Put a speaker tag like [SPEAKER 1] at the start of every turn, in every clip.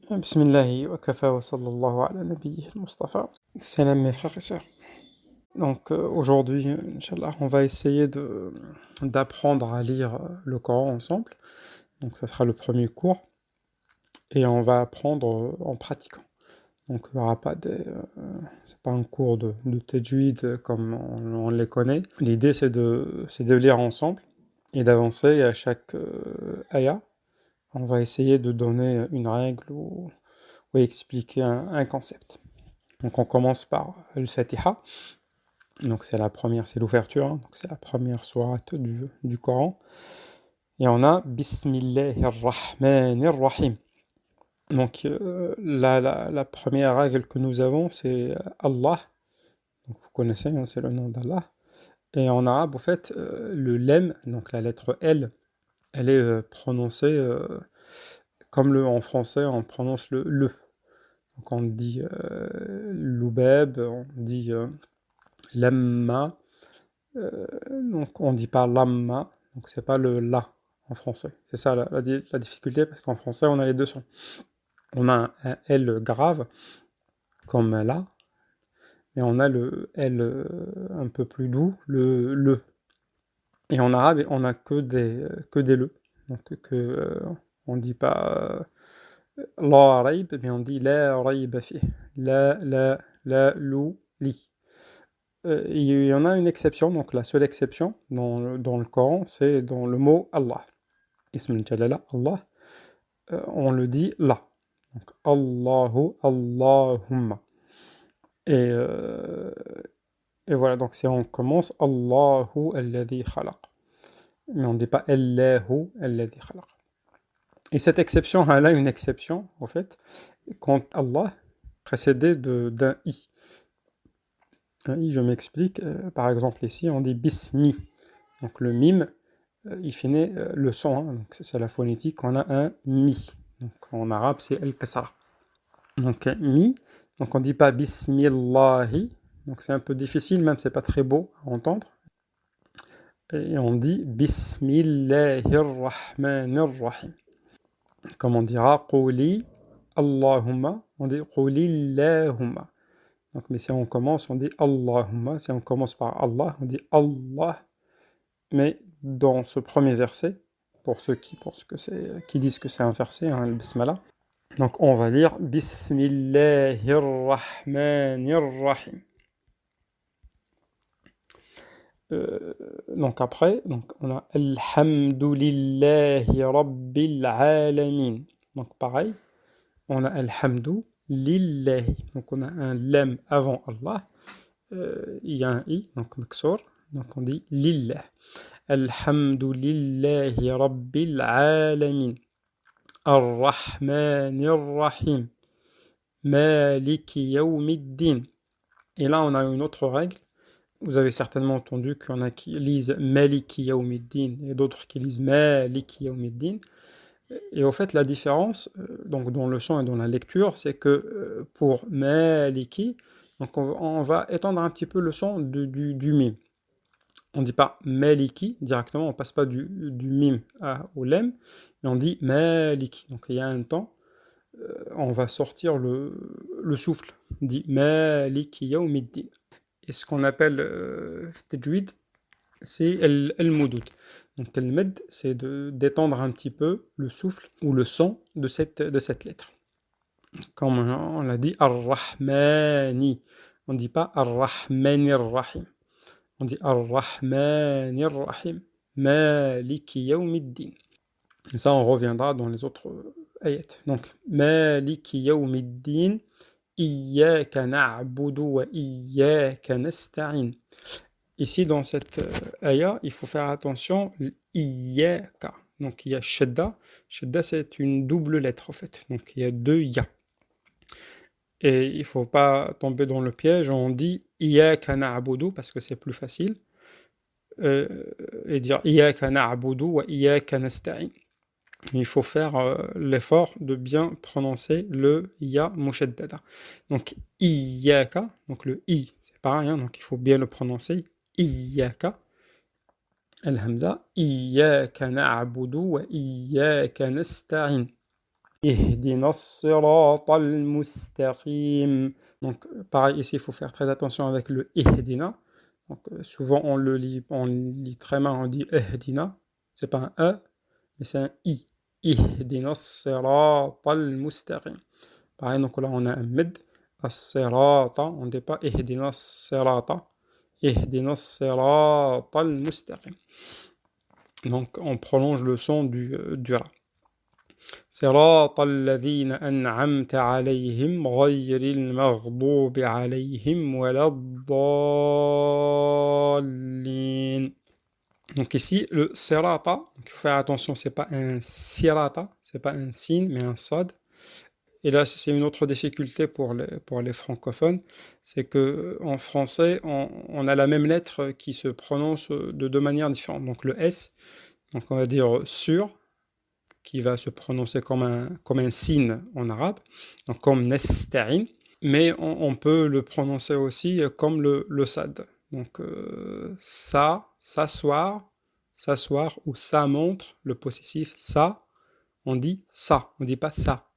[SPEAKER 1] Bismillahi wa kafa wa sallallahu ala nabiyyi al-Mustafa. Salam mes frères et sœurs. Donc aujourd'hui, Inch'Allah, on va essayer d'apprendre à lire le Coran ensemble. Donc ça sera le premier cours et on va apprendre en pratiquant. Donc il n'y aura pas c'est pas un cours de tajwid comme on les connaît. L'idée c'est de lire ensemble et d'avancer et à chaque ayah. On va essayer de donner une règle ou expliquer un concept. Donc on commence par Al-Fatiha. Donc c'est la première, c'est l'ouverture, hein. Donc c'est la première sourate du Coran. Et on a Bismillahir-Rahmanir-Rahim. Donc la première règle que nous avons, c'est Allah. Donc vous connaissez, hein, c'est le nom d'Allah. Et en arabe, au fait, le lem, donc la lettre L, elle est prononcée comme en français, on prononce le le. Donc on dit loubeb, on dit lamma, donc on dit pas lamma, donc c'est pas le la en français. C'est ça la difficulté, parce qu'en français on a les deux sons. On a un L grave, comme là, mais on a le L un peu plus doux, le. Et en arabe, on a que des le. Donc on dit pas la raib, mais on dit la raib fi. La, lou, li. Il y en a une exception, donc la seule exception dans le Coran, c'est dans le mot Allah. Ism al-Jalala, Allah, on le dit là. Donc Allahu, Allahumma. Et voilà, donc si on commence Allahu alladhi khalaq. Mais on ne dit pas Allahu alladhi khalaq. Et cette exception, elle a une exception, en fait, quand Allah précédé d'un i. Un i, je m'explique. Par exemple, ici, on dit bismi. Donc le mime, il finit le son. Hein, donc c'est la phonétique. On a un mi. Donc en arabe, c'est el-kasra. Donc mi. Donc on ne dit pas bismillahi. Donc c'est un peu difficile, même c'est pas très beau à entendre. Et on dit bismillahirrahmanirrahim. Comme on dira quli Allahumma, on dit qulillahumma. Donc, mais si on commence, on dit Allahumma. Si on commence par Allah, on dit Allah. Mais dans ce premier verset, pour ceux qui disent que c'est un verset, hein, le Bismillah, donc on va dire Bismillahirrahmanirrahim. Donc après, donc on a Alhamdulillahi Rabbil Alamin. Donc pareil, on a Alhamdu Lillahi. Donc on a un lam avant Allah. Il y a un i, donc maksour. Donc on dit Lillah. Alhamdulillahi Rabbil Alamin. Ar-Rahmanir-Rahim. Maliki Yawmiddin. Et là on a une autre règle. Vous avez certainement entendu qu'il y en a qui lisent Maliki Yawmiddin et d'autres qui lisent Maliki Yawmiddin. Et au fait, la différence, donc dans le son et dans la lecture, c'est que pour Maliki, donc on va étendre un petit peu le son du mime. On ne dit pas Maliki directement, on ne passe pas du mime au lem, mais on dit Maliki. Donc il y a un temps, on va sortir le souffle. On dit Maliki Yawmiddin. Et ce qu'on appelle tajwid, c'est al-mudud. Donc al-mad, c'est d'étendre un petit peu le souffle ou le son de cette lettre. Comme on l'a dit, ar-Rahmani. On ne dit pas ar-Rahmanir-Rahim. On dit ar-Rahmanir-Rahim. Maliki Yawmiddin. Et ça, on reviendra dans les autres ayats. Donc, Maliki Yawmiddin. Iyyaka na'budu wa iyyaka nasta'in. Ici, dans cette ayah, il faut faire attention, iyyaka. Donc, il y a shadda. Shadda, c'est une double lettre, en fait. Donc, il y a deux ya. Et il ne faut pas tomber dans le piège. On dit iyyaka na'budu parce que c'est plus facile. Et dire iyyaka na'budu wa iyyaka nasta'in. Il faut faire l'effort de bien prononcer le ya mushaddada. Donc iyyaka, donc le i, c'est pareil, hein, donc il faut bien le prononcer. Iyyaka, al-hamza, iyyaka na'budu wa iyyaka nasta'in. Ihdina as-siratal mustaqim. Donc, pareil, ici, il faut faire très attention avec le ihdina. Donc, souvent, on lit très mal, on dit ihdina. C'est pas un E, mais c'est un I. Ihdina as-siratal mustaqim. Pareil, donc là, on a un med. As-sirata, on ne dit pas ihdina as-sirata. Ihdina as-siratal mustaqim. Donc, on prolonge le son du ra. صراط الذين أنعمت عليهم غير المغضوب عليهم ولا الضالين. Donc ici, le sirata, il faut faire attention, c'est pas un sirata, c'est pas un sin, mais un sad. Et là, c'est une autre difficulté pour les francophones, c'est que en français, on a la même lettre qui se prononce de deux manières différentes. Donc le S, donc on va dire sur, qui va se prononcer comme un sin en arabe, donc comme nesta'in, mais on peut le prononcer aussi comme le sad. Donc ça, s'asseoir ou ça montre, le possessif ça, on dit ça, on dit pas ça,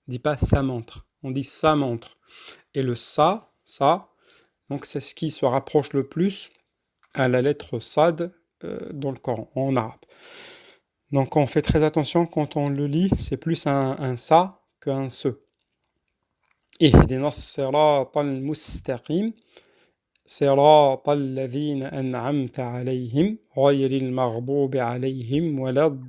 [SPEAKER 1] on dit pas ça montre, on dit ça montre. Et le ça, donc c'est ce qui se rapproche le plus à la lettre sad dans le Coran, en arabe. Donc on fait très attention quand on le lit, c'est plus un ça qu'un ce. Ihdina as-siratal mustaqim, siratal ladhina an'amta alayhim, ghayril maghdubi alayhim waladdallin.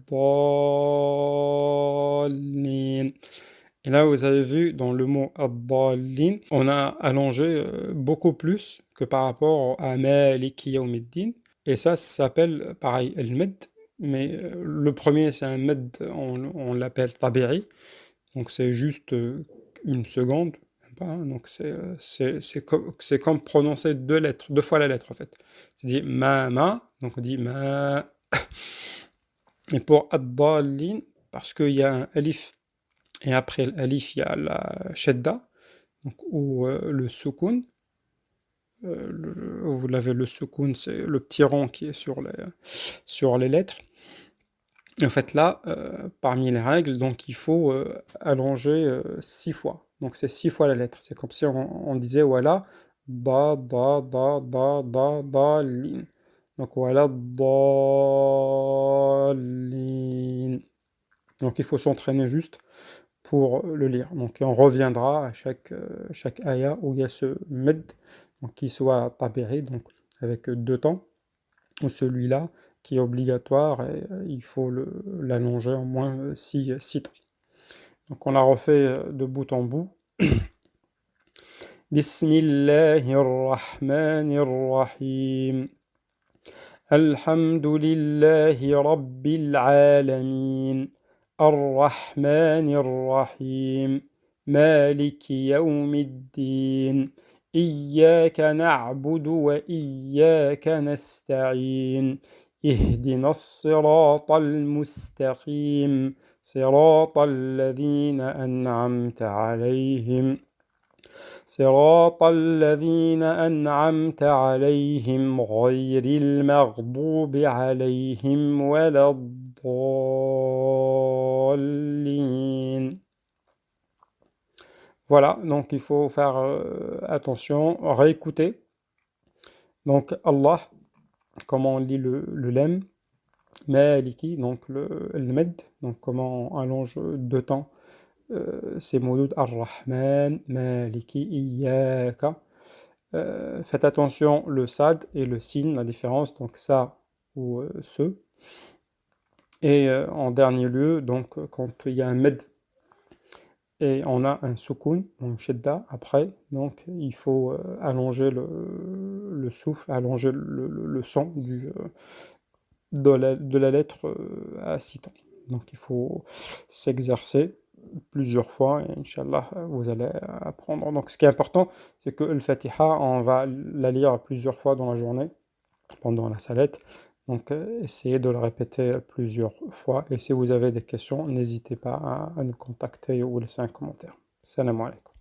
[SPEAKER 1] Et là, vous avez vu, dans le mot ad-dallin, on a allongé beaucoup plus que par rapport à Maliki Yawmiddin. Et ça s'appelle, pareil, al-med. Mais le premier, c'est un med, on l'appelle tabi'i. Donc c'est juste une seconde. Même pas, hein. Donc c'est comme prononcer deux fois la lettre en fait. C'est dit ma, donc on dit ma. Et pour ad-dallin, parce qu'il y a un alif, et après l'alif, il y a la shadda, donc, ou le sukun. Vous l'avez, le sukun, c'est le petit rond qui est sur les lettres. En fait, là, parmi les règles, donc il faut allonger 6 fois. Donc c'est 6 fois la lettre. C'est comme si on disait voilà, da, da, da, da, da, da, lin. Donc voilà, da, lin. Donc il faut s'entraîner juste pour le lire. Donc on reviendra à chaque aya où il y a ce med, donc qui soit tabéré, donc avec deux temps, ou celui-là qui est obligatoire et il faut l'allonger en moins 6 temps. Donc on la refait de bout en bout. Bismillahirrahmanirrahim. Alhamdulillahi rabbil alamin. Ar-Rahmanir-Rahim. Maliki yawmiddin. إياك نعبد وإياك نستعين اهدنا الصراط المستقيم صراط الذين أنعمت عليهم غير المغضوب عليهم ولا الضالين. Voilà, donc il faut faire attention, réécouter. Donc Allah, comment on lit le lem, Maliki, donc le med, donc comment on allonge deux temps ces mouloud Ar-Rahman, Maliki, Iyaka. Faites attention le sad et le sin, la différence, donc ça ou ce. Et en dernier lieu, donc quand il y a un med et on a un sukun, donc shedda après, donc il faut allonger le souffle, allonger le son de la lettre à 6 temps. Donc il faut s'exercer plusieurs fois et Inch'Allah vous allez apprendre. Donc ce qui est important, c'est que le Fatiha, on va la lire plusieurs fois dans la journée, pendant la salette. Donc essayez de le répéter plusieurs fois et si vous avez des questions, n'hésitez pas à nous contacter ou laisser un commentaire. Salam alaikum.